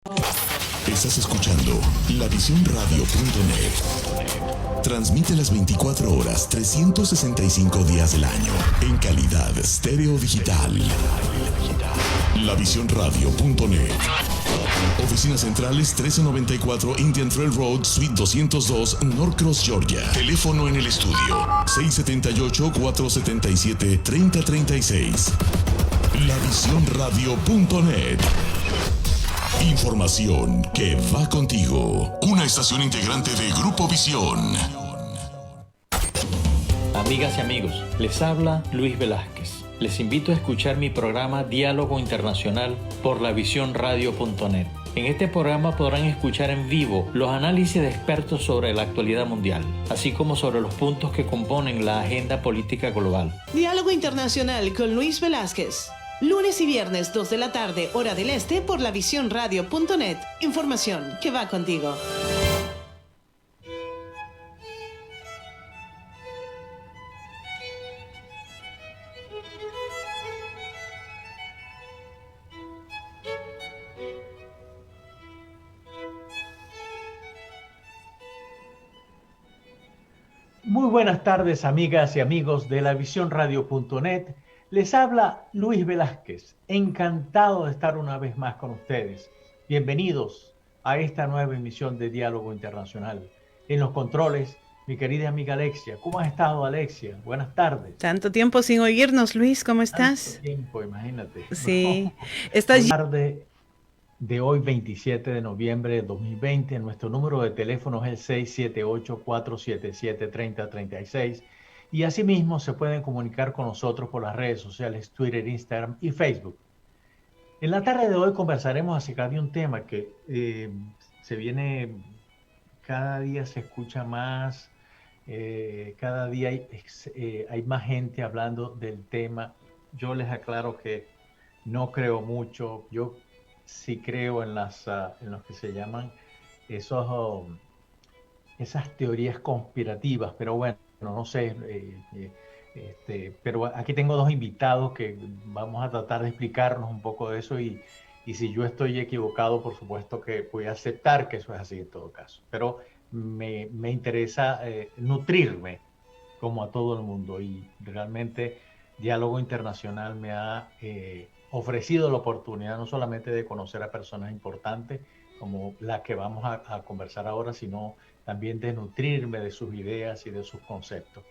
Estás escuchando lavisión.radio.net. Transmite las 24 horas, 365 días del año, en calidad estéreo digital. Lavisión.radio.net. Oficinas centrales 1394 Indian Trail Road, Suite 202, Norcross, Georgia. Teléfono en el estudio 678-477-3036. Lavisión.radio.net. Información que va contigo. Una estación integrante de Grupo Visión. Amigas y amigos, les habla Luis Velázquez. Les invito a escuchar mi programa Diálogo Internacional por lavisión.radio.net. En este programa podrán escuchar en vivo los análisis de expertos sobre la actualidad mundial, así como sobre los puntos que componen la agenda política global. Diálogo Internacional con Luis Velázquez. Lunes y viernes, 2 de la tarde, hora del este, por lavisión.radio.net. Información que va contigo. Muy buenas tardes, amigas y amigos de lavisión.radio.net. Les habla Luis Velázquez, encantado de estar una vez más con ustedes. Bienvenidos a esta nueva emisión de Diálogo Internacional. En los controles, mi querida amiga Alexia. ¿Cómo has estado, Alexia? Buenas tardes. Tanto tiempo sin oírnos, Luis, ¿cómo estás? Tanto tiempo, imagínate. Sí. Esta tarde de hoy, 27 de noviembre de 2020, nuestro número de teléfono es el 678-477-3036. Y asimismo se pueden comunicar con nosotros por las redes sociales Twitter, Instagram y Facebook. En la tarde de hoy conversaremos acerca de un tema que se viene, cada día se escucha más, cada día hay más gente hablando del tema. Yo les aclaro que no creo mucho, yo sí creo en los que se llaman esas teorías conspirativas, pero bueno, no sé, pero aquí tengo dos invitados que vamos a tratar de explicarnos un poco de eso y si yo estoy equivocado, por supuesto que voy a aceptar que eso es así en todo caso. Pero me interesa nutrirme como a todo el mundo y realmente Diálogo Internacional me ha ofrecido la oportunidad no solamente de conocer a personas importantes como la que vamos a conversar ahora, sino también de nutrirme de sus ideas y de sus conceptos.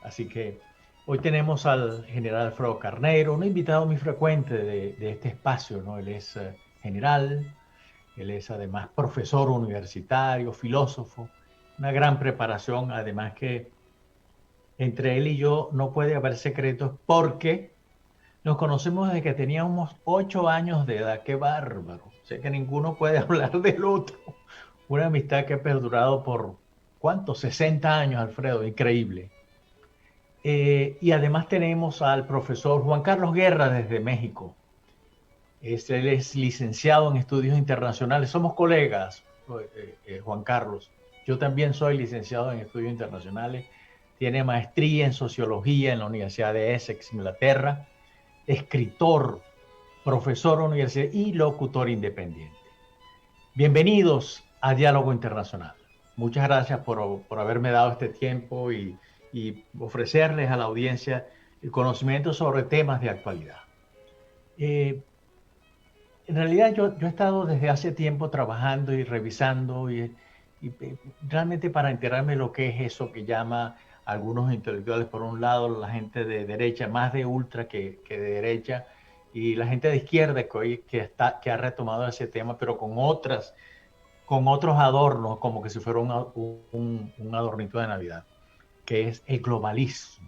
Así que hoy tenemos al general Alfredo Carneiro, un invitado muy frecuente de este espacio, ¿no? Él es general, él es además profesor universitario, filósofo, una gran preparación, además que entre él y yo no puede haber secretos porque nos conocemos desde que teníamos 8 años de edad. ¡Qué bárbaro! Sé que ninguno puede hablar del otro. Una amistad que ha perdurado por, ¿cuántos? 60 años, Alfredo, increíble. Y además tenemos al profesor Juan Carlos Guerra desde México. Él es licenciado en estudios internacionales. Somos colegas, Juan Carlos. Yo también soy licenciado en estudios internacionales. Tiene maestría en sociología en la Universidad de Essex, Inglaterra. Escritor, profesor universitario y locutor independiente. Bienvenidos a Diálogo Internacional. Muchas gracias por haberme dado este tiempo y ofrecerles a la audiencia el conocimiento sobre temas de actualidad. En realidad yo he estado desde hace tiempo trabajando y revisando y realmente para enterarme lo que es eso que llama algunos intelectuales, por un lado la gente de derecha, más de ultra que de derecha, y la gente de izquierda que ha retomado ese tema, pero con otros adornos, como que si fuera un adornito de Navidad, que es el globalismo,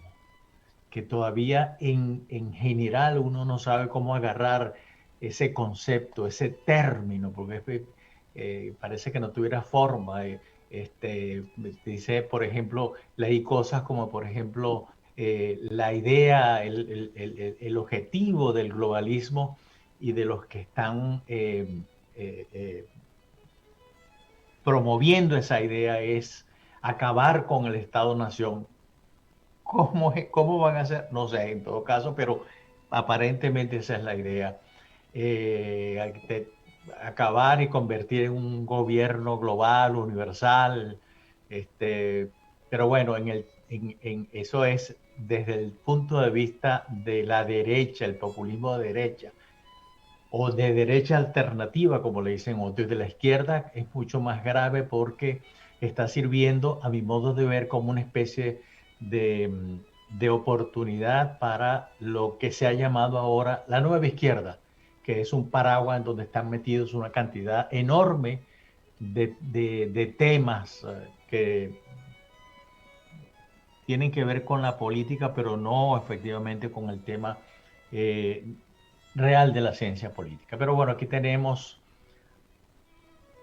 que todavía en general uno no sabe cómo agarrar ese concepto, ese término, porque parece que no tuviera forma. Dice, por ejemplo, leí cosas como, por ejemplo, la idea, el objetivo del globalismo y de los que están promoviendo esa idea es acabar con el Estado-Nación. ¿Cómo van a hacer? No sé, en todo caso, pero aparentemente esa es la idea. acabar y convertir en un gobierno global, universal. Pero bueno, eso es desde el punto de vista de la derecha, el populismo de derecha, o de derecha alternativa, como le dicen otros. De la izquierda es mucho más grave porque está sirviendo, a mi modo de ver, como una especie de oportunidad para lo que se ha llamado ahora la nueva izquierda, que es un paraguas en donde están metidos una cantidad enorme de temas que tienen que ver con la política, pero no efectivamente con el tema real de la ciencia política. Pero bueno, aquí tenemos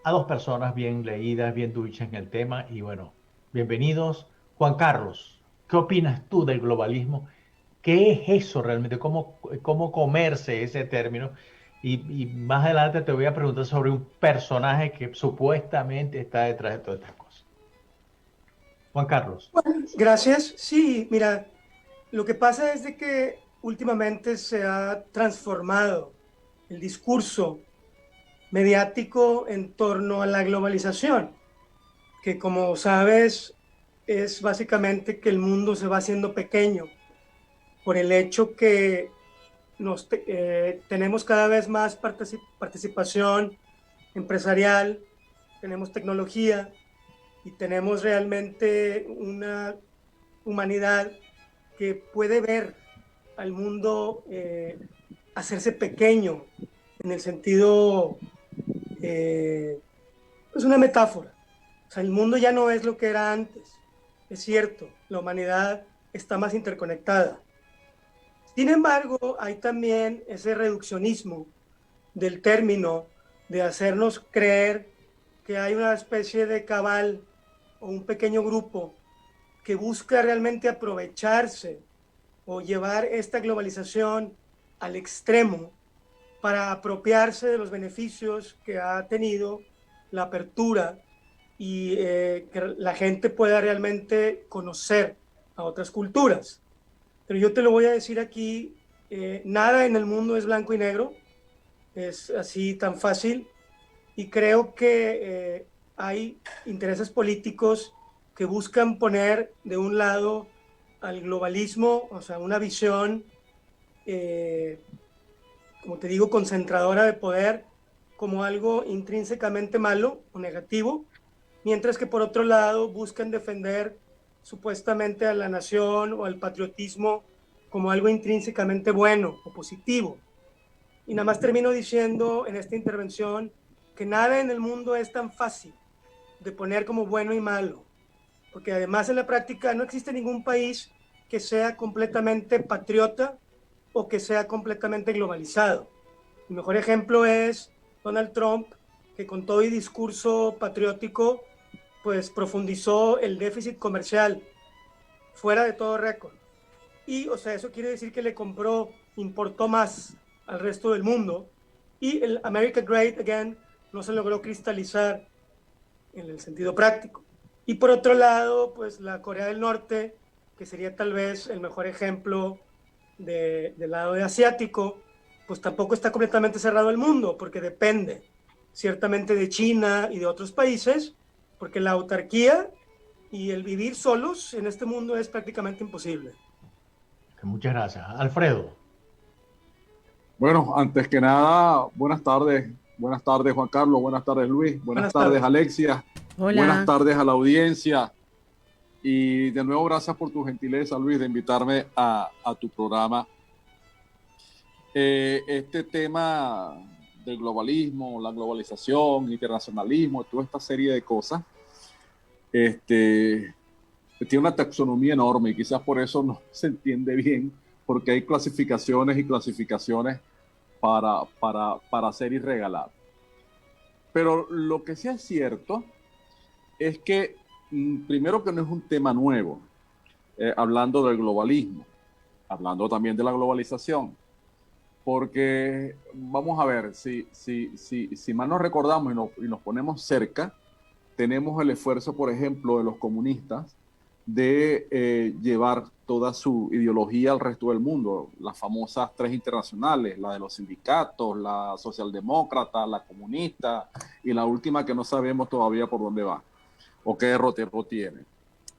a dos personas bien leídas, bien duchas en el tema, y bueno, bienvenidos. Juan Carlos, ¿qué opinas tú del globalismo? ¿Qué es eso realmente? ¿Cómo comerse ese término? Y más adelante te voy a preguntar sobre un personaje que supuestamente está detrás de todas estas cosas. Juan Carlos. Bueno, gracias. Sí, mira, lo que pasa es de que últimamente se ha transformado el discurso mediático en torno a la globalización, que como sabes es básicamente que el mundo se va haciendo pequeño por el hecho que tenemos cada vez más participación empresarial, tenemos tecnología y tenemos realmente una humanidad que puede ver al mundo hacerse pequeño en el sentido, es una metáfora. O sea, el mundo ya no es lo que era antes. Es cierto, la humanidad está más interconectada. Sin embargo, hay también ese reduccionismo del término de hacernos creer que hay una especie de cabal o un pequeño grupo que busca realmente aprovecharse o llevar esta globalización al extremo para apropiarse de los beneficios que ha tenido la apertura y que la gente pueda realmente conocer a otras culturas. Pero yo te lo voy a decir aquí, nada en el mundo es blanco y negro, es así tan fácil, y creo que hay intereses políticos que buscan poner de un lado al globalismo, o sea, una visión, como te digo, concentradora de poder, como algo intrínsecamente malo o negativo, mientras que por otro lado buscan defender supuestamente a la nación o al patriotismo como algo intrínsecamente bueno o positivo. Y nada más termino diciendo en esta intervención que nada en el mundo es tan fácil de poner como bueno y malo, porque además en la práctica no existe ningún país que sea completamente patriota o que sea completamente globalizado. El mejor ejemplo es Donald Trump, que con todo y discurso patriótico, pues profundizó el déficit comercial fuera de todo récord. Y, o sea, eso quiere decir que importó más al resto del mundo. Y el America Great Again no se logró cristalizar en el sentido práctico. Y por otro lado, pues la Corea del Norte, que sería tal vez el mejor ejemplo del lado de asiático, pues tampoco está completamente cerrado el mundo, porque depende ciertamente de China y de otros países, porque la autarquía y el vivir solos en este mundo es prácticamente imposible. Muchas gracias. Alfredo. Bueno, antes que nada, buenas tardes Juan Carlos, buenas tardes Luis, buenas tardes Alexia, Hola. Buenas tardes a la audiencia y de nuevo gracias por tu gentileza Luis de invitarme a tu programa. Este tema del globalismo, la globalización, internacionalismo, toda esta serie de cosas, tiene una taxonomía enorme y quizás por eso no se entiende bien, porque hay clasificaciones y clasificaciones para hacer y regalar. Pero lo que sí es cierto es que, primero que no es un tema nuevo, hablando del globalismo, hablando también de la globalización, porque vamos a ver, si mal nos recordamos y nos ponemos cerca, tenemos el esfuerzo, por ejemplo, de los comunistas de llevar toda su ideología al resto del mundo, las famosas tres internacionales, la de los sindicatos, la socialdemócrata, la comunista y la última que no sabemos todavía por dónde va o qué derrotero tiene.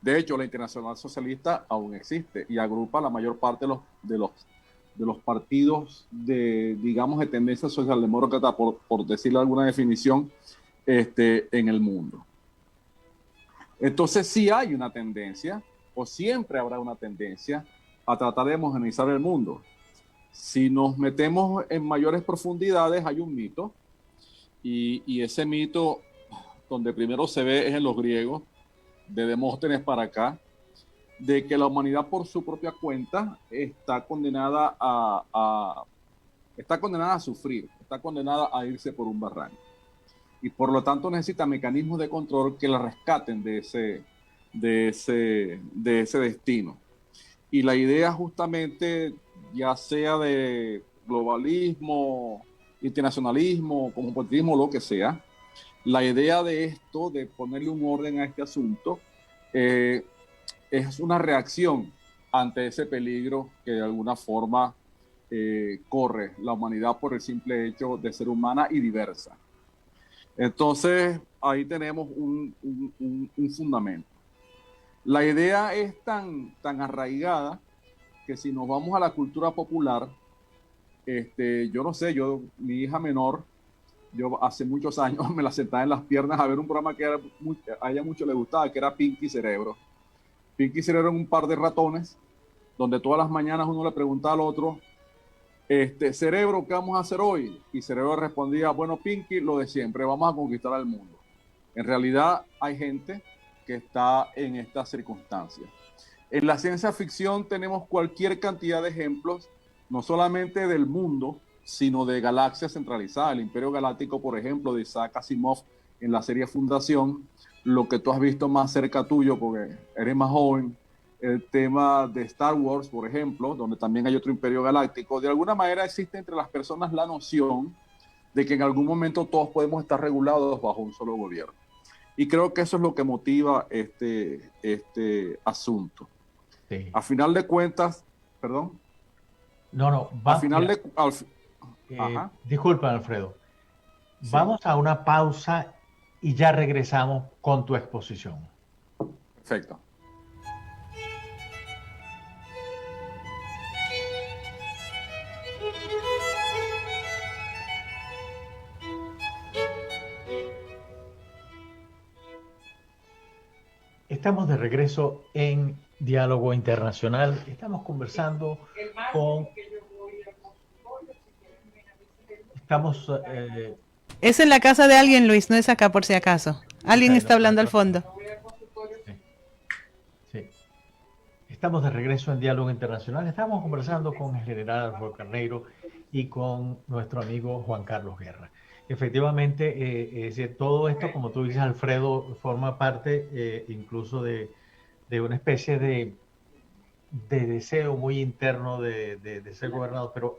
De hecho, la Internacional Socialista aún existe y agrupa la mayor parte de los partidos digamos, de tendencia socialdemócrata, por decirle alguna definición, en el mundo. Entonces sí hay una tendencia, o siempre habrá una tendencia, a tratar de homogeneizar el mundo. Si nos metemos en mayores profundidades, hay un mito, y ese mito, donde primero se ve es en los griegos, de Demóstenes para acá, de que la humanidad por su propia cuenta está condenada a sufrir, está condenada a irse por un barranco. Y por lo tanto necesita mecanismos de control que la rescaten de ese destino. Y la idea justamente, ya sea de globalismo, internacionalismo, cosmopolitismo, lo que sea, la idea de esto, de ponerle un orden a este asunto, es una reacción ante ese peligro que de alguna forma corre la humanidad por el simple hecho de ser humana y diversa. Entonces, ahí tenemos un fundamento. La idea es tan arraigada que si nos vamos a la cultura popular, yo no sé, mi hija menor, yo hace muchos años me la sentaba en las piernas a ver un programa que a ella mucho le gustaba, que era Pinky Cerebro. Pinky Cerebro eran un par de ratones, donde todas las mañanas uno le preguntaba al otro, Cerebro, ¿qué vamos a hacer hoy? Y Cerebro respondía, bueno, Pinky, lo de siempre, vamos a conquistar al mundo. En realidad hay gente que está en estas circunstancias. En la ciencia ficción tenemos cualquier cantidad de ejemplos, no solamente del mundo, sino de galaxias centralizadas. El Imperio Galáctico, por ejemplo, de Isaac Asimov en la serie Fundación, lo que tú has visto más cerca tuyo, porque eres más joven, el tema de Star Wars, por ejemplo, donde también hay otro imperio galáctico. De alguna manera existe entre las personas la noción de que en algún momento todos podemos estar regulados bajo un solo gobierno. Y creo que eso es lo que motiva este asunto. Sí. A final de cuentas, perdón. No, a final de... disculpa, Alfredo. Sí. Vamos a una pausa y ya regresamos con tu exposición. Perfecto. Estamos de regreso en Diálogo Internacional. Estamos conversando con... Es en la casa de alguien, Luis, no es acá por si acaso. Alguien está hablando al fondo. Sí. Estamos de regreso en Diálogo Internacional. Estamos conversando con el general Alfredo Carneiro y con nuestro amigo Juan Carlos Guerra. Efectivamente, todo esto, como tú dices, Alfredo, forma parte incluso de una especie de deseo muy interno de ser gobernado, pero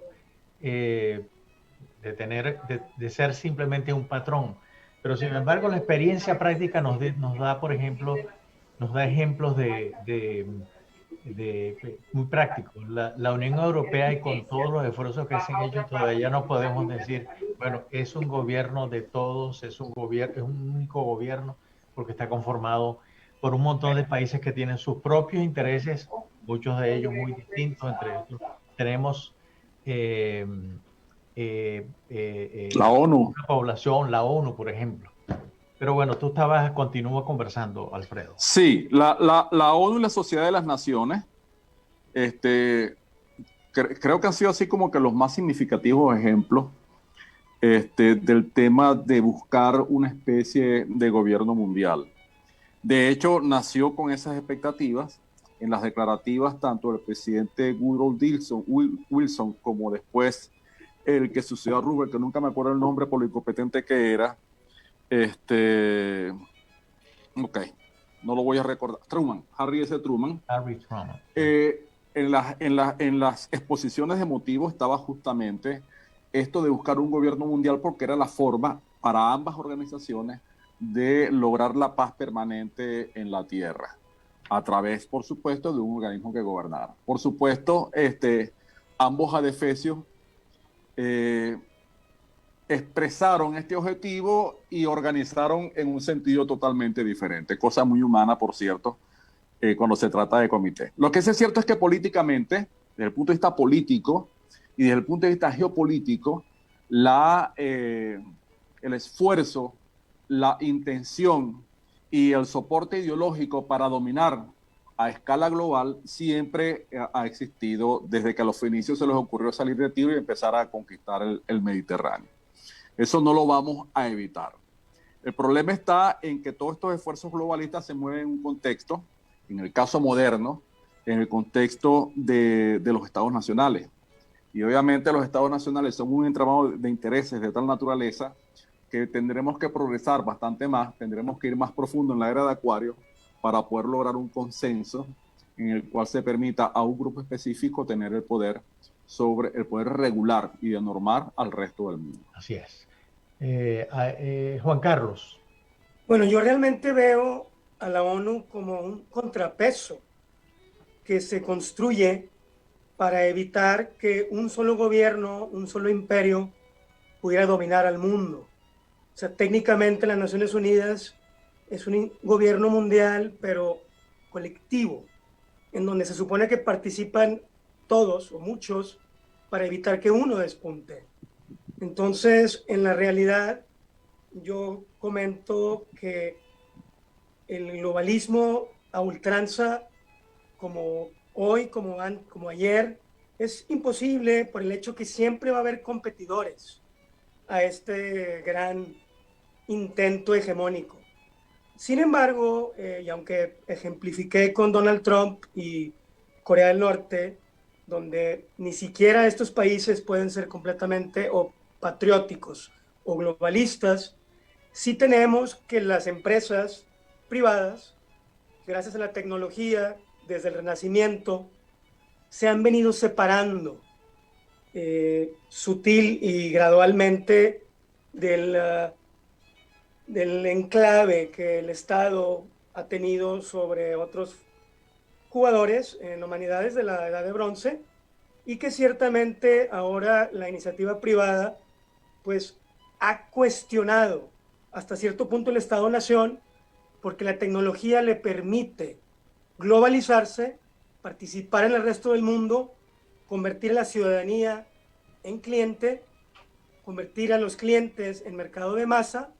de ser simplemente un patrón. Pero sin embargo, la experiencia práctica nos da, por ejemplo, nos da ejemplos muy prácticos. La Unión Europea, y con todos los esfuerzos que se han hecho, todavía no podemos decir, bueno, es un gobierno de todos, es un único gobierno, porque está conformado por un montón de países que tienen sus propios intereses, muchos de ellos muy distintos entre ellos. Tenemos la ONU. Una población, la ONU, por ejemplo. Pero bueno, continúa conversando, Alfredo. Sí, la ONU y la Sociedad de las Naciones, creo que han sido así como que los más significativos ejemplos del tema de buscar una especie de gobierno mundial. De hecho, nació con esas expectativas en las declarativas tanto del presidente Woodrow Wilson como después el que sucedió a Roosevelt, que nunca me acuerdo el nombre por lo incompetente que era. Ok, no lo voy a recordar. Harry S. Truman. En las exposiciones de motivos estaba justamente esto de buscar un gobierno mundial porque era la forma para ambas organizaciones de lograr la paz permanente en la Tierra. a través, por supuesto, de un organismo que gobernara. Por supuesto, ambos adefesios expresaron este objetivo y organizaron en un sentido totalmente diferente, cosa muy humana, por cierto, cuando se trata de comité. Lo que sí es cierto es que políticamente, desde el punto de vista político y desde el punto de vista geopolítico, el esfuerzo, la intención y el soporte ideológico para dominar a escala global siempre ha existido desde que a los fenicios se les ocurrió salir de Tiro y empezar a conquistar el Mediterráneo. Eso no lo vamos a evitar. El problema está en que todos estos esfuerzos globalistas se mueven en un contexto, en el caso moderno, en el contexto de los estados nacionales. Y obviamente los estados nacionales son un entramado de intereses de tal naturaleza que tendremos que progresar bastante más, tendremos que ir más profundo en la era de Acuario para poder lograr un consenso en el cual se permita a un grupo específico tener el poder regular y de normar al resto del mundo. Así es. Juan Carlos. Bueno, yo realmente veo a la ONU como un contrapeso que se construye para evitar que un solo gobierno, un solo imperio pudiera dominar al mundo. O sea, técnicamente las Naciones Unidas es un gobierno mundial, pero colectivo, en donde se supone que participan todos o muchos para evitar que uno despunte. Entonces, en la realidad, yo comento que el globalismo a ultranza, como hoy, como ayer, es imposible por el hecho que siempre va a haber competidores a este gran intento hegemónico. Sin embargo, y aunque ejemplifiqué con Donald Trump y Corea del Norte, donde ni siquiera estos países pueden ser completamente o patrióticos o globalistas, sí tenemos que las empresas privadas, gracias a la tecnología, desde el Renacimiento, se han venido separando sutil y gradualmente del enclave que el Estado ha tenido sobre otros jugadores en humanidades de la Edad de Bronce, y que ciertamente ahora la iniciativa privada pues ha cuestionado hasta cierto punto el Estado-Nación, porque la tecnología le permite globalizarse, participar en el resto del mundo, convertir a la ciudadanía en cliente, convertir a los clientes en mercado de masa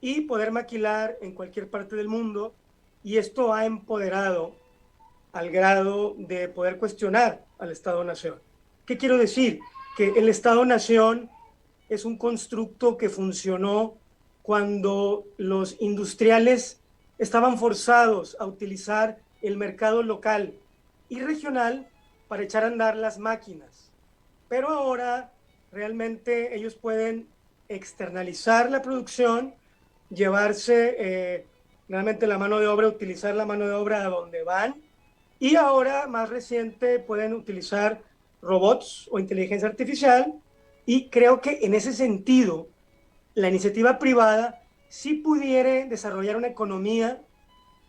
y poder maquilar en cualquier parte del mundo. Y esto ha empoderado al grado de poder cuestionar al Estado-Nación. ¿Qué quiero decir? Que el Estado-Nación es un constructo que funcionó cuando los industriales estaban forzados a utilizar el mercado local y regional para echar a andar las máquinas. Pero ahora realmente ellos pueden externalizar la producción, llevarse realmente la mano de obra, utilizar la mano de obra a donde van, y ahora, más reciente, pueden utilizar robots o inteligencia artificial, y creo que en ese sentido la iniciativa privada sí pudiera desarrollar una economía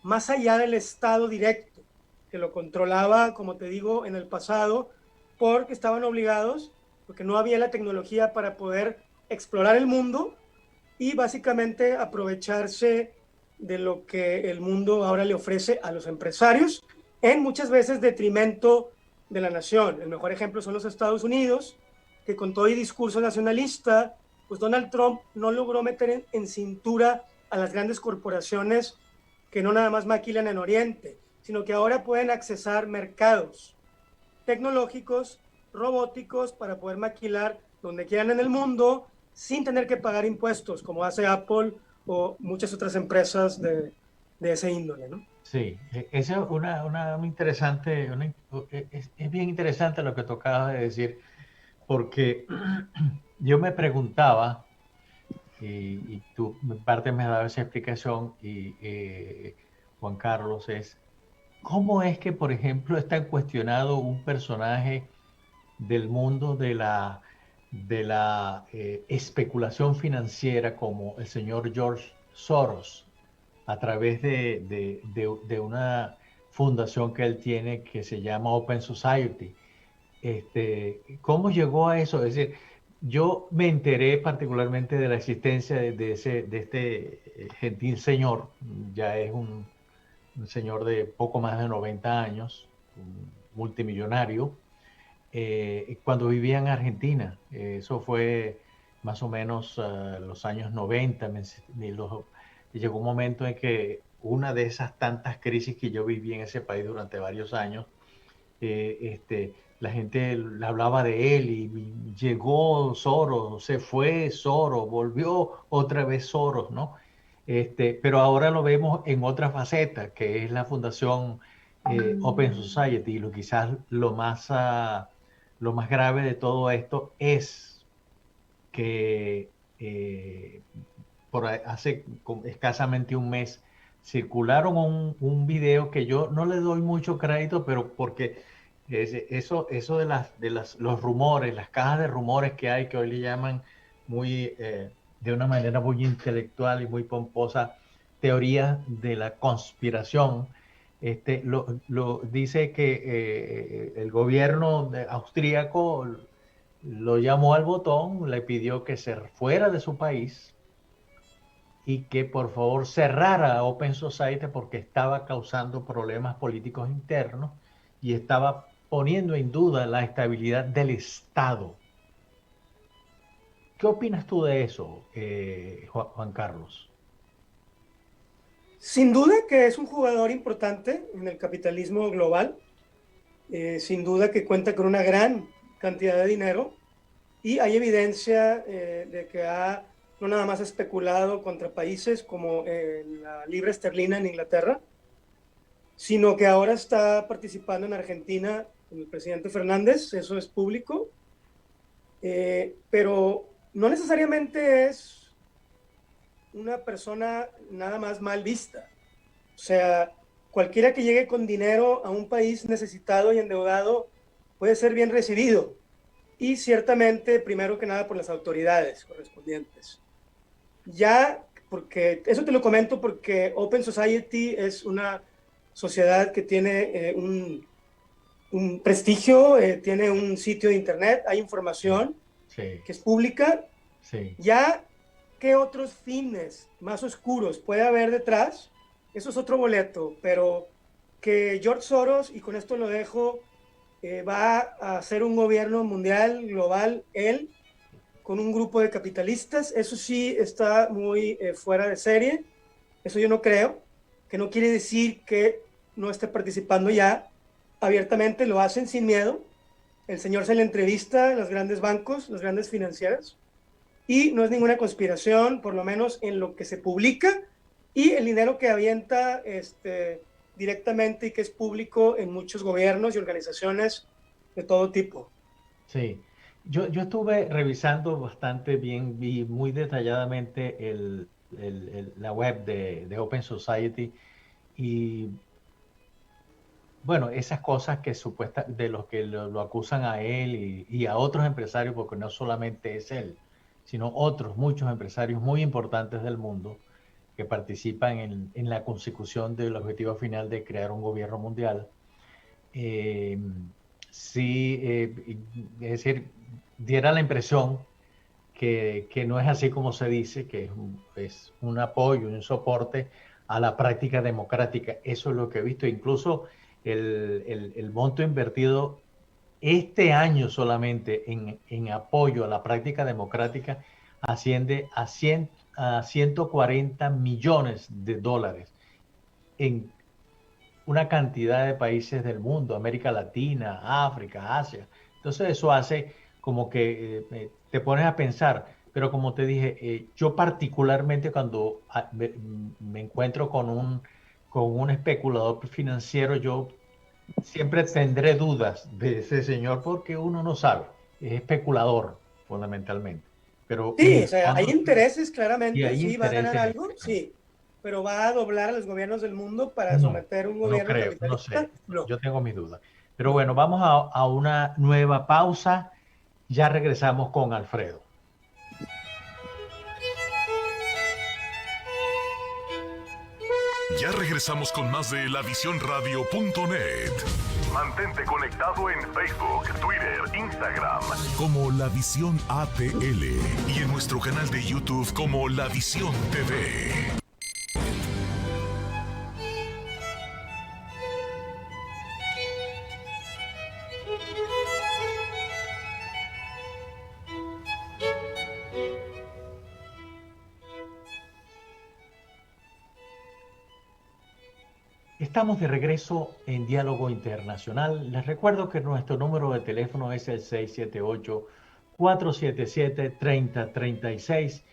más allá del Estado directo, que lo controlaba, como te digo, en el pasado, porque estaban obligados, porque no había la tecnología para poder explorar el mundo y básicamente aprovecharse de lo que el mundo ahora le ofrece a los empresarios, en muchas veces detrimento de la nación. El mejor ejemplo son los Estados Unidos, que con todo y discurso nacionalista, pues Donald Trump no logró meter en cintura a las grandes corporaciones que no nada más maquilan en Oriente, sino que ahora pueden accesar mercados tecnológicos, robóticos, para poder maquilar donde quieran en el mundo sin tener que pagar impuestos, como hace Apple o muchas otras empresas de ese índole, ¿no? Sí, esa es una interesante, es bien interesante lo que tú acabas de decir, porque yo me preguntaba, y tú en parte me has dado esa explicación, y Juan Carlos, es cómo es que, por ejemplo, está cuestionado un personaje del mundo de la especulación financiera como el señor George Soros, a través de fundación que él tiene que se llama Open Society. ¿Cómo llegó a eso? Es decir, yo me enteré particularmente de la existencia de este gentil señor, ya es un señor de poco más de 90 años, un multimillonario, cuando vivía en Argentina. Eso fue más o menos los años 90. Llegó un momento en que una de esas tantas crisis que yo viví en ese país durante varios años, la gente le hablaba de él y llegó Soros, se fue Soros, volvió otra vez Soros, ¿no? Pero ahora lo vemos en otra faceta, que es la fundación Open Society. Y quizás lo más grave de todo esto es que hace escasamente un mes circularon un video que yo no le doy mucho crédito, pero porque eso de los rumores, las cajas de rumores que hay, que hoy le llaman de una manera muy intelectual y muy pomposa, teoría de la conspiración, lo dice que el gobierno austríaco lo llamó al botón, le pidió que se fuera de su país y que por favor cerrara Open Society porque estaba causando problemas políticos internos y estaba poniendo en duda la estabilidad del Estado. ¿Qué opinas tú de eso, Juan Carlos? Sin duda que es un jugador importante en el capitalismo global, sin duda que cuenta con una gran cantidad de dinero y hay evidencia de que ha no nada más especulado contra países como la libra esterlina en Inglaterra, sino que ahora está participando en Argentina con el presidente Fernández, eso es público, pero no necesariamente es una persona nada más mal vista. O sea, cualquiera que llegue con dinero a un país necesitado y endeudado puede ser bien recibido. Y ciertamente, primero que nada, por las autoridades correspondientes. Ya, porque eso te lo comento porque Open Society es una sociedad que tiene un prestigio, tiene un sitio de internet, hay información que es pública. Sí. Ya, ¿qué otros fines más oscuros puede haber detrás? Eso es otro boleto, pero que George Soros, y con esto lo dejo, va a hacer un gobierno mundial, global, él, con un grupo de capitalistas, eso sí está muy fuera de serie, eso yo no creo, que no quiere decir que no esté participando ya, abiertamente lo hacen sin miedo, el señor se le entrevista a los grandes bancos, las grandes financieras, y no es ninguna conspiración, por lo menos en lo que se publica, y el dinero que avienta directamente y que es público en muchos gobiernos y organizaciones de todo tipo. Sí. Yo estuve revisando bastante bien, vi muy detalladamente la web de Open Society y bueno, esas cosas que de los que lo acusan a él y a otros empresarios, porque no solamente es él, sino muchos empresarios muy importantes del mundo que participan en la consecución del objetivo final de crear un gobierno mundial. Sí, es decir, diera la impresión que no es así como se dice, que es un apoyo, un soporte a la práctica democrática. Eso es lo que he visto. Incluso el monto invertido este año solamente en apoyo a la práctica democrática asciende a 140 millones de dólares en una cantidad de países del mundo, América Latina, África, Asia. Entonces eso hace como que te pones a pensar, pero como te dije, yo particularmente cuando me encuentro con un especulador financiero, yo siempre tendré dudas de ese señor porque uno no sabe, es especulador fundamentalmente. Pero sí, o sea, hay intereses claramente, sí, va a ganar algo, sí, pero va a doblar a los gobiernos del mundo para someter un gobierno capitalista. No sé, yo tengo mis dudas. Pero bueno, vamos a una nueva pausa, ya regresamos con Alfredo. Ya regresamos con más de lavisiónradio.net. Mantente conectado en Facebook, Twitter, Instagram como La Visión ATL y en nuestro canal de YouTube como La Visión TV. Estamos de regreso en Diálogo Internacional. Les recuerdo que nuestro número de teléfono es el 678-477-3036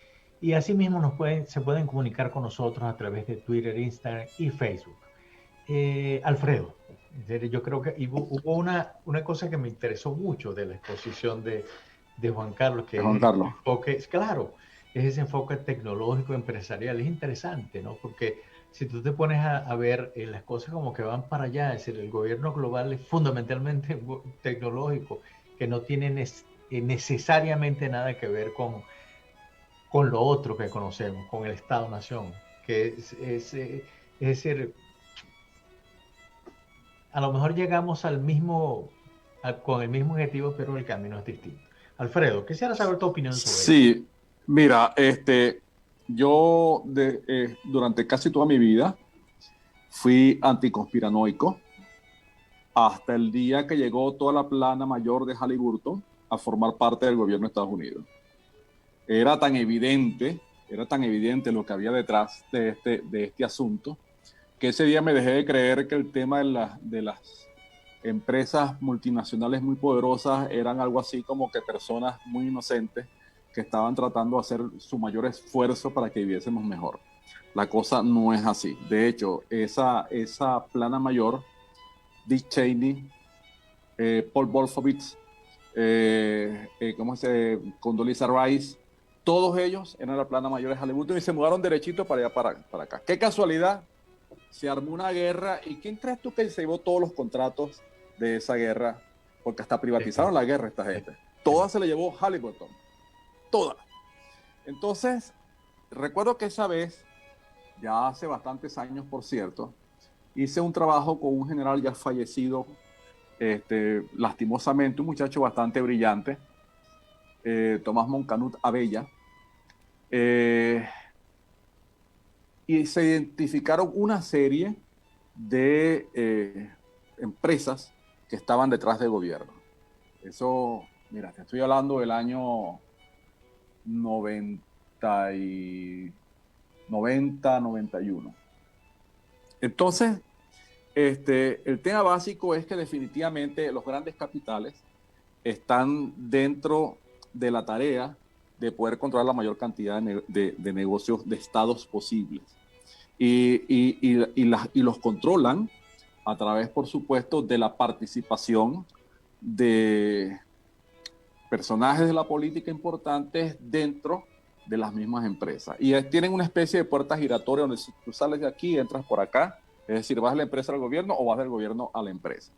y asimismo se pueden comunicar con nosotros a través de Twitter, Instagram y Facebook. Alfredo, yo creo que hubo una cosa que me interesó mucho de la exposición de Juan Carlos, que Juan Carlos. Claro, es ese enfoque tecnológico empresarial. Es interesante, ¿no? Porque si tú te pones a ver las cosas como que van para allá, es decir, el gobierno global es fundamentalmente tecnológico, que no tiene necesariamente nada que ver con lo otro que conocemos, con el Estado-Nación, que es decir, a lo mejor llegamos con el mismo objetivo, pero el camino es distinto. Alfredo, quisiera saber tu opinión sobre eso. Sí, mira, yo durante casi toda mi vida fui anticonspiranoico hasta el día que llegó toda la plana mayor de Halliburton a formar parte del gobierno de Estados Unidos. Era tan evidente lo que había detrás de este asunto, que ese día me dejé de creer que el tema de las empresas multinacionales muy poderosas eran algo así como que personas muy inocentes que estaban tratando de hacer su mayor esfuerzo para que viviésemos mejor. La cosa no es así. De hecho, esa plana mayor, Dick Cheney, Paul Wolfowitz, Condoleezza Rice, todos ellos eran la plana mayor de Halliburton y se mudaron derechito para allá, para acá. Qué casualidad, se armó una guerra. ¿Y quién crees tú que se llevó todos los contratos de esa guerra? Porque hasta privatizaron la guerra esta gente. Toda se le llevó Halliburton. Toda. Entonces, recuerdo que esa vez, ya hace bastantes años, por cierto, hice un trabajo con un general ya fallecido, lastimosamente, un muchacho bastante brillante, Tomás Moncanut Abella, y se identificaron una serie de empresas que estaban detrás del gobierno. Eso, mira, te estoy hablando del año 91. Entonces, el tema básico es que definitivamente los grandes capitales están dentro de la tarea de poder controlar la mayor cantidad de negocios de estados posibles. Y los controlan a través, por supuesto, de la participación de personajes de la política importantes dentro de las mismas empresas. Y tienen una especie de puerta giratoria donde si tú sales de aquí, entras por acá, es decir, vas de la empresa al gobierno o vas del gobierno a la empresa.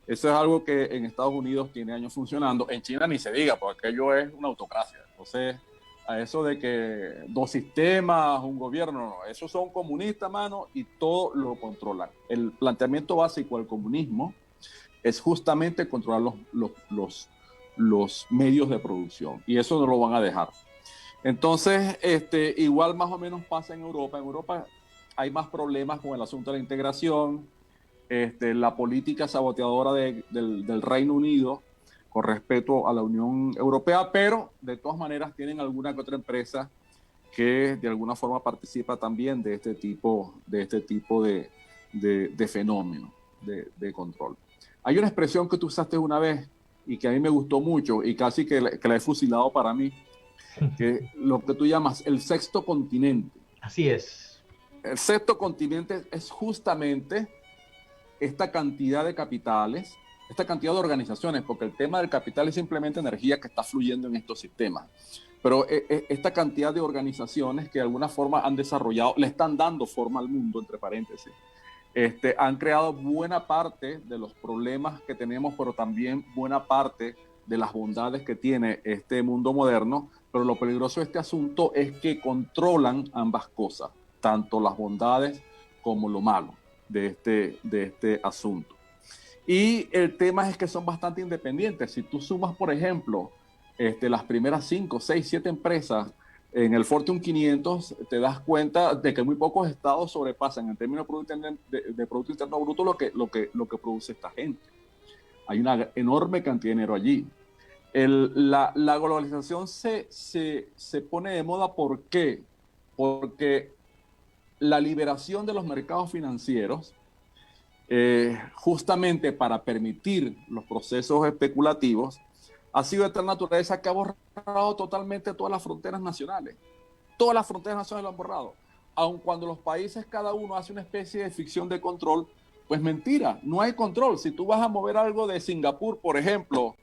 Eso es algo que en Estados Unidos tiene años funcionando. En China ni se diga, porque aquello es una autocracia. Entonces, a eso de que dos sistemas, un gobierno, no, esos son comunistas, mano, y todo lo controlan. El planteamiento básico del comunismo es justamente controlar los medios de producción, y eso no lo van a dejar. Entonces, igual más o menos pasa en Europa. En Europa hay más problemas con el asunto de la integración, la política saboteadora del Reino Unido con respecto a la Unión Europea, pero de todas maneras tienen alguna que otra empresa que de alguna forma participa también de este tipo de fenómeno de control. Hay una expresión que tú usaste una vez y que a mí me gustó mucho y casi que la he fusilado para mí, que lo que tú llamas el sexto continente. Así es. El sexto continente es justamente esta cantidad de capitales, esta cantidad de organizaciones, porque el tema del capital es simplemente energía que está fluyendo en estos sistemas. Pero esta cantidad de organizaciones que de alguna forma han desarrollado, le están dando forma al mundo, entre paréntesis, han creado buena parte de los problemas que tenemos, pero también buena parte de las bondades que tiene este mundo moderno. Pero lo peligroso de este asunto es que controlan ambas cosas, tanto las bondades como lo malo de este asunto. Y el tema es que son bastante independientes. Si tú sumas, por ejemplo, las primeras 5, 6, 7 empresas en el Fortune 500, te das cuenta de que muy pocos estados sobrepasan en términos de Producto Interno Bruto lo que produce esta gente. Hay una enorme cantidad de dinero allí. La globalización se pone de moda. ¿Por qué? Porque la liberación de los mercados financieros, justamente para permitir los procesos especulativos, ha sido de tal naturaleza que ha borrado totalmente todas las fronteras nacionales. Todas las fronteras nacionales lo han borrado. Aun cuando los países cada uno hace una especie de ficción de control, pues mentira, no hay control. Si tú vas a mover algo de Singapur, por ejemplo,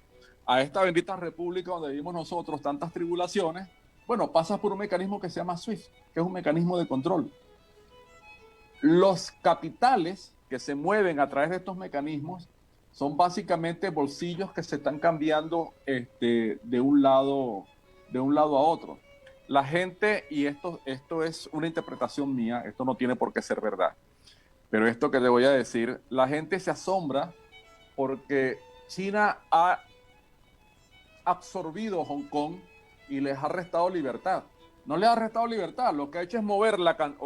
a esta bendita república donde vivimos nosotros tantas tribulaciones, bueno, pasas por un mecanismo que se llama SWIFT, que es un mecanismo de control. Los capitales que se mueven a través de estos mecanismos son básicamente bolsillos que se están cambiando de un lado a otro. La gente, y esto es una interpretación mía, esto no tiene por qué ser verdad, pero esto que te voy a decir, la gente se asombra porque China ha absorbido Hong Kong y les ha restado libertad. No les ha restado libertad, lo que ha hecho es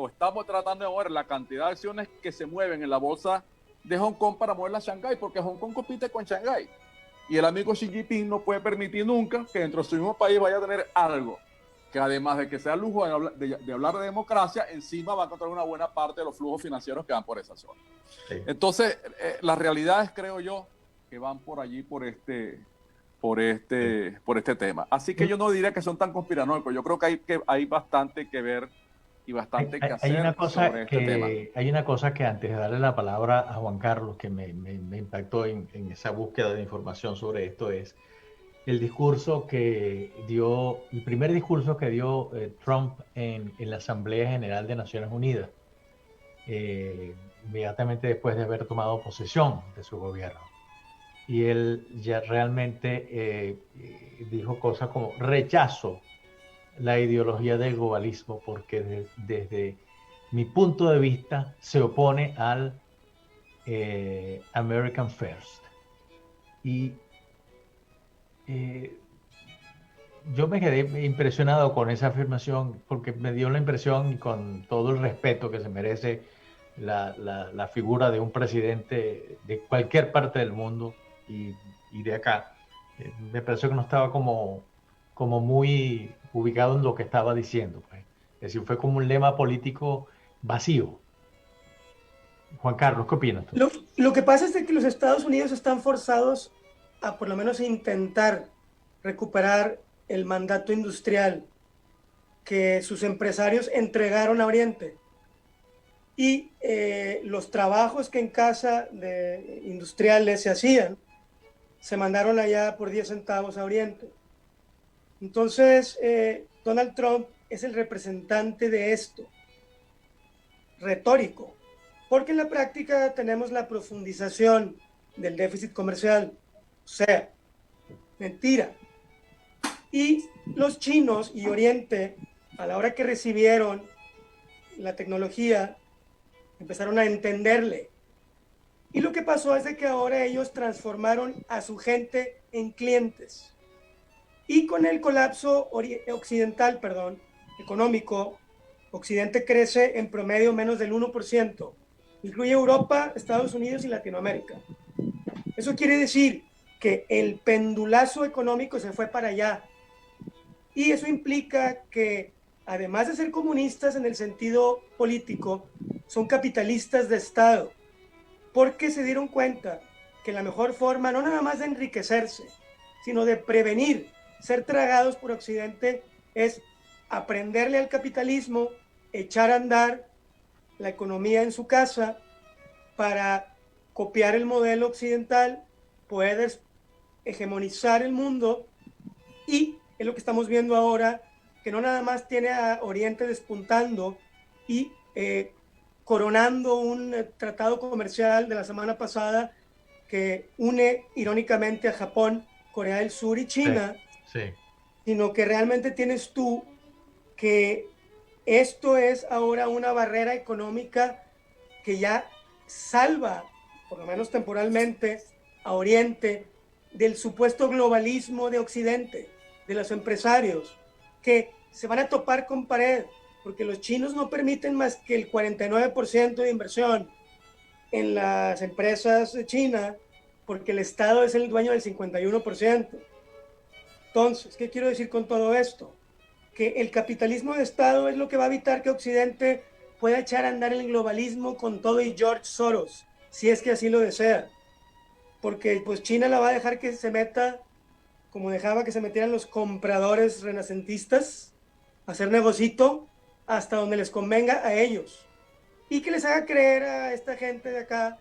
estamos tratando de mover la cantidad de acciones que se mueven en la bolsa de Hong Kong para moverla a Shanghái, porque Hong Kong compite con Shanghái. Y el amigo Xi Jinping no puede permitir nunca que dentro de su mismo país vaya a tener algo que, además de que sea lujo de hablar de democracia, encima va a controlar una buena parte de los flujos financieros que van por esa zona. Sí. Entonces, las realidades, creo yo, que van por allí, por este tema. Así que yo no diría que son tan conspiranoicos. Yo creo que hay bastante que ver y bastante que hacer sobre este tema. Hay una cosa que, antes de darle la palabra a Juan Carlos, que me impactó en esa búsqueda de información sobre esto, es el primer discurso que dio Trump en la Asamblea General de Naciones Unidas, inmediatamente después de haber tomado posesión de su gobierno. Y él ya realmente dijo cosas como: rechazo la ideología del globalismo porque desde mi punto de vista se opone al American First. Y yo me quedé impresionado con esa afirmación, porque me dio la impresión, y con todo el respeto que se merece la figura de un presidente de cualquier parte del mundo y de acá, me pareció que no estaba como muy ubicado en lo que estaba diciendo, pues. Es decir, fue como un lema político vacío. Juan Carlos, ¿qué opinas tú? Lo que pasa es que los Estados Unidos están forzados a, por lo menos, intentar recuperar el mandato industrial que sus empresarios entregaron a Oriente. Y los trabajos que en casa de industriales se hacían, se mandaron allá por 10 centavos a Oriente. Entonces, Donald Trump es el representante de esto, retórico, porque en la práctica tenemos la profundización del déficit comercial, o sea, mentira. Y los chinos y Oriente, a la hora que recibieron la tecnología, empezaron a entenderle. Y lo que pasó es de que ahora ellos transformaron a su gente en clientes. Y con el colapso económico, Occidente crece en promedio menos del 1%. Incluye Europa, Estados Unidos y Latinoamérica. Eso quiere decir que el pendulazo económico se fue para allá. Y eso implica que, además de ser comunistas en el sentido político, son capitalistas de Estado, porque se dieron cuenta que la mejor forma, no nada más de enriquecerse, sino de prevenir ser tragados por Occidente, es aprenderle al capitalismo, echar a andar la economía en su casa para copiar el modelo occidental, poder hegemonizar el mundo. Y es lo que estamos viendo ahora, que no nada más tiene a Oriente despuntando y coronando un tratado comercial de la semana pasada que une irónicamente a Japón, Corea del Sur y China, sí. Sino que realmente tienes tú que esto es ahora una barrera económica que ya salva, por lo menos temporalmente, a Oriente del supuesto globalismo de Occidente, de los empresarios, que se van a topar con pared, porque los chinos no permiten más que el 49% de inversión en las empresas de China, porque el Estado es el dueño del 51%. Entonces, ¿qué quiero decir con todo esto? Que el capitalismo de Estado es lo que va a evitar que Occidente pueda echar a andar el globalismo con todo y George Soros, si es que así lo desea. Porque pues China la va a dejar que se meta, como dejaba que se metieran los compradores renacentistas, a hacer negocito hasta donde les convenga a ellos. Y que les haga creer a esta gente de acá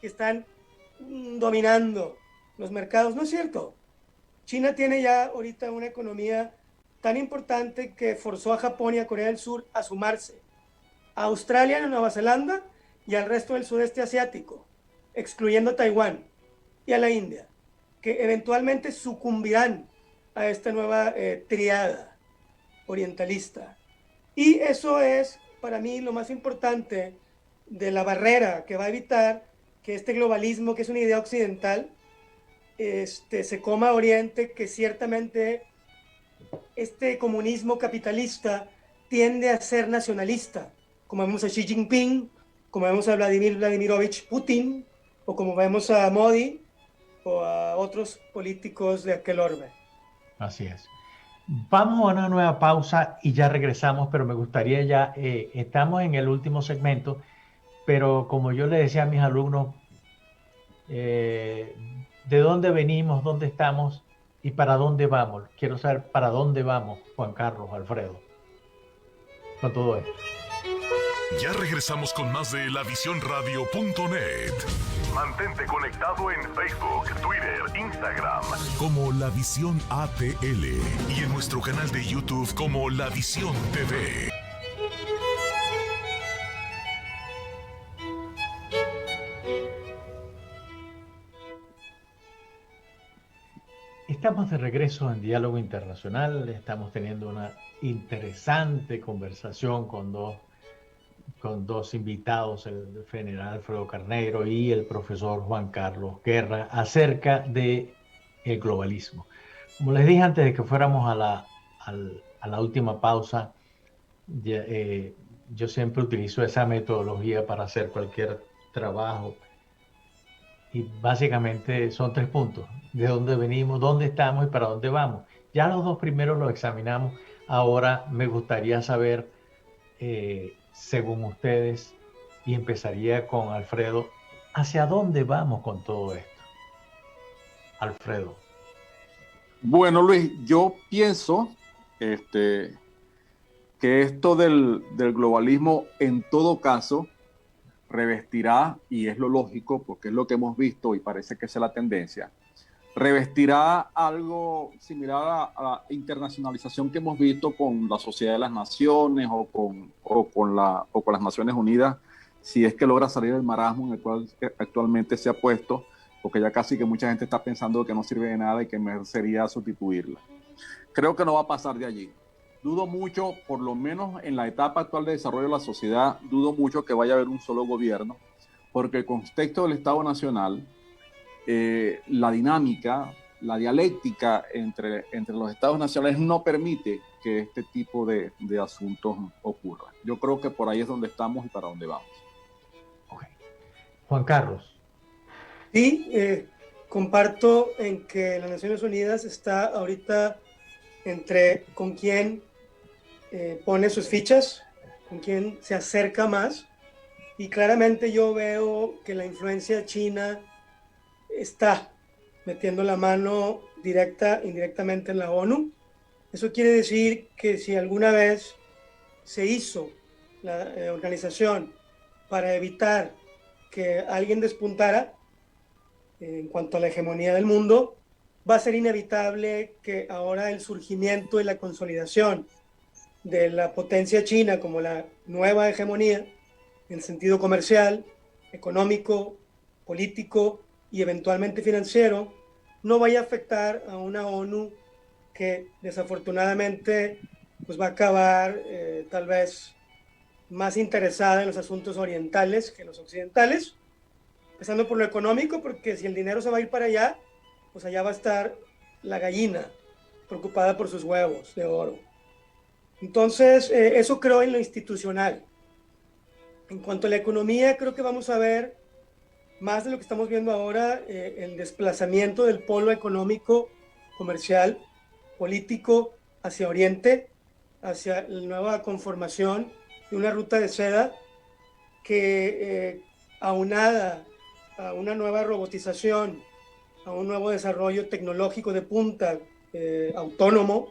que están dominando los mercados. No es cierto. China tiene ya ahorita una economía tan importante que forzó a Japón y a Corea del Sur a sumarse a Australia, a Nueva Zelanda y al resto del sudeste asiático, excluyendo a Taiwán y a la India, que eventualmente sucumbirán a esta nueva triada orientalista. Y eso es, para mí, lo más importante de la barrera que va a evitar que este globalismo, que es una idea occidental, se coma a Oriente, que ciertamente este comunismo capitalista tiende a ser nacionalista, como vemos a Xi Jinping, como vemos a Vladimir Vladimirovich Putin, o como vemos a Modi, o a otros políticos de aquel orbe. Así es. Vamos a una nueva pausa y ya regresamos, pero me gustaría ya, estamos en el último segmento, pero como yo le decía a mis alumnos, ¿de dónde venimos, dónde estamos y para dónde vamos? Quiero saber para dónde vamos, Juan Carlos, Alfredo, con todo esto. Ya regresamos con más de lavisiónradio.net. Mantente conectado en Facebook, Twitter, Instagram como La Visión ATL y en nuestro canal de YouTube como La Visión TV. Estamos de regreso en Diálogo Internacional. Estamos teniendo una interesante conversación con dos invitados, el general Alfredo Carneiro y el profesor Juan Carlos Guerra, acerca del globalismo. Como les dije antes de que fuéramos a la última pausa, yo siempre utilizo esa metodología para hacer cualquier trabajo. Y básicamente son 3 puntos: de dónde venimos, dónde estamos y para dónde vamos. Ya los 2 primeros los examinamos. Ahora me gustaría saber, según ustedes, y empezaría con Alfredo, ¿hacia dónde vamos con todo esto? Alfredo. Bueno, Luis, yo pienso que esto del globalismo en todo caso revestirá, y es lo lógico porque es lo que hemos visto y parece que esa es la tendencia, revestirá algo similar a la internacionalización que hemos visto con la Sociedad de las Naciones o con las Naciones Unidas, si es que logra salir del marasmo en el cual actualmente se ha puesto, porque ya casi que mucha gente está pensando que no sirve de nada y que mejor sería sustituirla. Creo que no va a pasar de allí. Dudo mucho, por lo menos en la etapa actual de desarrollo de la sociedad, dudo mucho que vaya a haber un solo gobierno, porque el contexto del Estado Nacional, la dinámica, la dialéctica entre los Estados nacionales no permite que este tipo de asuntos ocurran. Yo creo que por ahí es donde estamos y para dónde vamos. Okay. Juan Carlos. Sí, comparto en que las Naciones Unidas está ahorita entre con quién pone sus fichas, con quién se acerca más, y claramente yo veo que la influencia china está metiendo la mano directa, indirectamente en la ONU. Eso quiere decir que si alguna vez se hizo la organización para evitar que alguien despuntara en cuanto a la hegemonía del mundo, va a ser inevitable que ahora el surgimiento y la consolidación de la potencia china como la nueva hegemonía en sentido comercial, económico, político y eventualmente financiero no vaya a afectar a una ONU que desafortunadamente pues va a acabar tal vez más interesada en los asuntos orientales que en los occidentales, empezando por lo económico, porque si el dinero se va a ir para allá, pues allá va a estar la gallina, preocupada por sus huevos de oro. Entonces, eso creo en lo institucional. En cuanto a la economía, creo que vamos a ver más de lo que estamos viendo ahora, el desplazamiento del polo económico, comercial, político hacia Oriente, hacia la nueva conformación de una ruta de seda que, aunada a una nueva robotización, a un nuevo desarrollo tecnológico de punta, autónomo,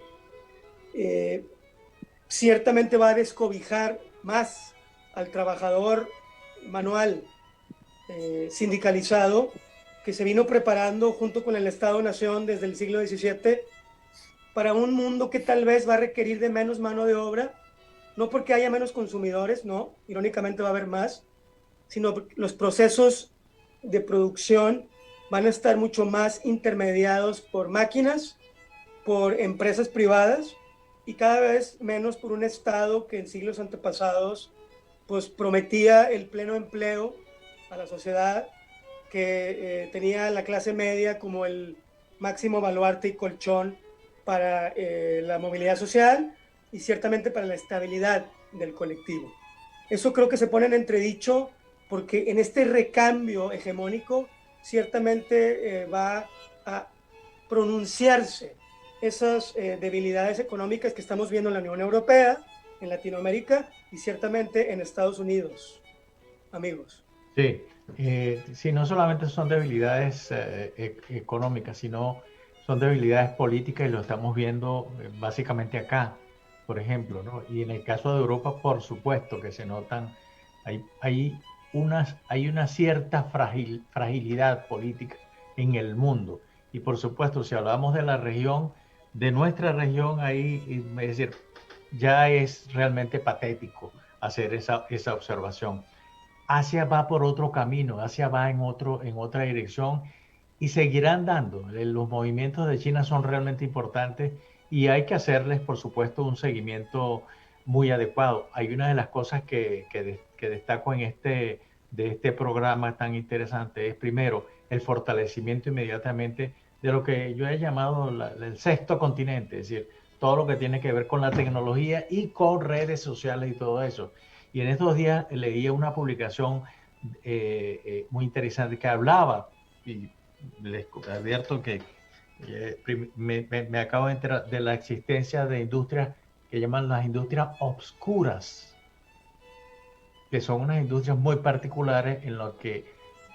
ciertamente va a descobijar más al trabajador manual, sindicalizado, que se vino preparando junto con el Estado-Nación desde el siglo XVII para un mundo que tal vez va a requerir de menos mano de obra, no porque haya menos consumidores, no, irónicamente va a haber más, sino porque los procesos de producción van a estar mucho más intermediados por máquinas, por empresas privadas y cada vez menos por un Estado que en siglos antepasados pues prometía el pleno empleo a la sociedad, que tenía la clase media como el máximo baluarte y colchón para la movilidad social y ciertamente para la estabilidad del colectivo. Eso creo que se pone en entredicho porque en este recambio hegemónico ciertamente va a pronunciarse esas debilidades económicas que estamos viendo en la Unión Europea, en Latinoamérica y ciertamente en Estados Unidos, amigos. Sí, sí, no solamente son debilidades económicas, sino son debilidades políticas y lo estamos viendo básicamente acá, por ejemplo, ¿no? Y en el caso de Europa, por supuesto que se notan, hay una cierta fragilidad política en el mundo. Y por supuesto, si hablamos de la región, de nuestra región, ahí, es decir, ya es realmente patético hacer esa observación. Asia va por otro camino, Asia va en otra dirección y seguirán dando. Los movimientos de China son realmente importantes y hay que hacerles, por supuesto, un seguimiento muy adecuado. Hay una de las cosas que destaco de este programa tan interesante es, primero, el fortalecimiento inmediatamente de lo que yo he llamado el sexto continente, es decir, todo lo que tiene que ver con la tecnología y con redes sociales y todo eso. Y en estos días leía una publicación muy interesante que hablaba, y les advierto que me acabo de enterar de la existencia de industrias que llaman las industrias obscuras, que son unas industrias muy particulares en las que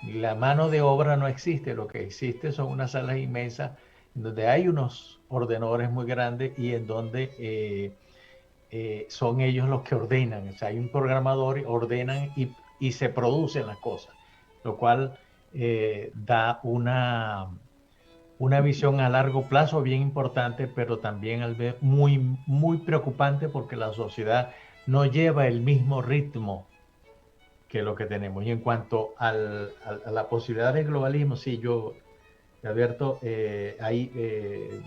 la mano de obra no existe, lo que existe son unas salas inmensas en donde hay unos ordenadores muy grandes y en donde son ellos los que ordenan. O sea, hay un programador, ordenan y se producen las cosas, lo cual da una visión a largo plazo bien importante, pero también al ver muy, muy preocupante porque la sociedad no lleva el mismo ritmo que lo que tenemos. Y en cuanto a la posibilidad del globalismo, sí, yo advierto, ahí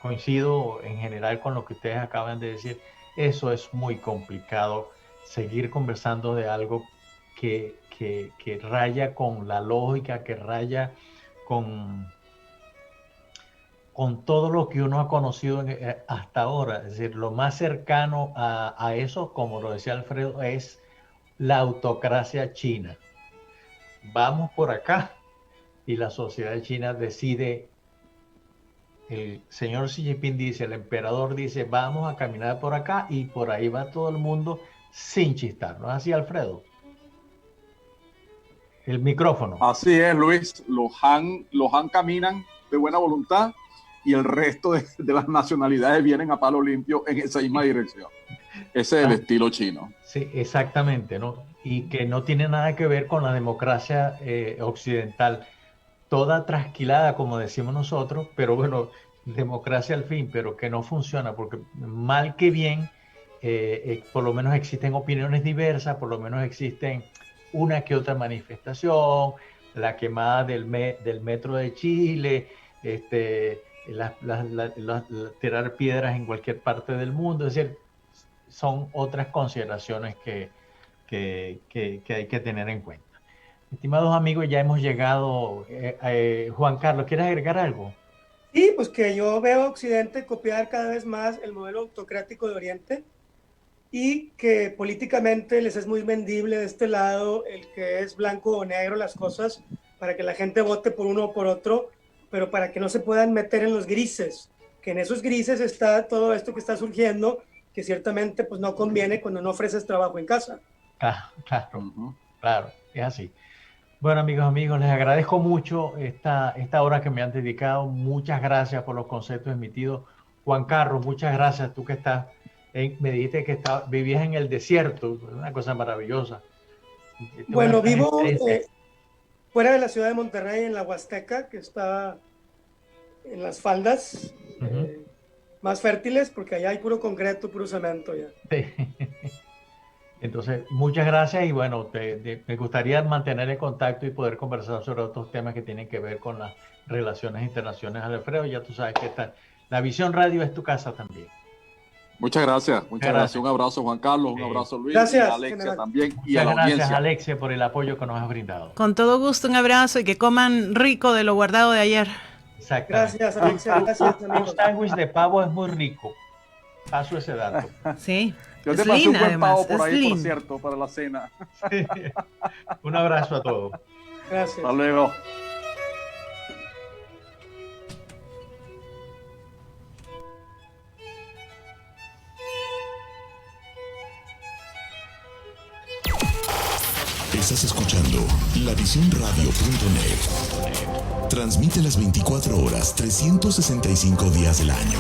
coincido en general con lo que ustedes acaban de decir. Eso es muy complicado, seguir conversando de algo que raya con la lógica, que raya con todo lo que uno ha conocido hasta ahora. Es decir, lo más cercano a eso, como lo decía Alfredo, es la autocracia china. Vamos por acá y la sociedad china decide. El señor Xi Jinping dice, el emperador dice, vamos a caminar por acá y por ahí va todo el mundo sin chistar. ¿No es así, Alfredo? El micrófono. Así es, Luis. Los Han caminan de buena voluntad y el resto de las nacionalidades vienen a palo limpio en esa misma dirección. Ese es el estilo chino. Sí, exactamente, ¿no? Y que no tiene nada que ver con la democracia occidental, toda trasquilada, como decimos nosotros, pero bueno, democracia al fin, pero que no funciona, porque mal que bien, por lo menos existen opiniones diversas, por lo menos existen una que otra manifestación, la quemada del metro de Chile, tirar piedras en cualquier parte del mundo, es decir, son otras consideraciones que hay que tener en cuenta. Estimados amigos, ya hemos llegado. Juan Carlos, ¿quieres agregar algo? Sí, pues que yo veo a Occidente copiar cada vez más el modelo autocrático de Oriente y que políticamente les es muy vendible de este lado el que es blanco o negro las cosas para que la gente vote por uno o por otro, pero para que no se puedan meter en los grises, que en esos grises está todo esto que está surgiendo, que ciertamente pues no conviene cuando no ofreces trabajo en casa. Claro, es así. Bueno, amigos, les agradezco mucho esta hora que me han dedicado. Muchas gracias por los conceptos emitidos. Juan Carlos, muchas gracias. Tú que estás, me dijiste que vivías en el desierto, una cosa maravillosa. Bueno, vivo fuera de la ciudad de Monterrey, en la Huasteca, que está en las faldas más fértiles, porque allá hay puro concreto, puro cemento ya. Sí. Entonces, muchas gracias y bueno, me gustaría mantener el contacto y poder conversar sobre otros temas que tienen que ver con las relaciones internacionales. Alfredo, ya tú sabes que la Visión Radio es tu casa también. Muchas gracias. Un abrazo, Juan Carlos, un abrazo, Luis, gracias, y a Alexia general. también. Y a la Gracias, audiencia. Alexia, por el apoyo que nos has brindado. Con todo gusto, un abrazo y que coman rico de lo guardado de ayer. Exactamente. Gracias, Alexia. Gracias, Un amigos. sándwich de pavo es muy rico. Paso ese dato. Sí. Yo te Es pasé un lean, buen además, pavo por es ahí, por lean. cierto, para la cena. Un abrazo a todos. Gracias. Hasta luego. Estás escuchando lavisiónradio.net. Transmite las 24 horas, 365 días del año.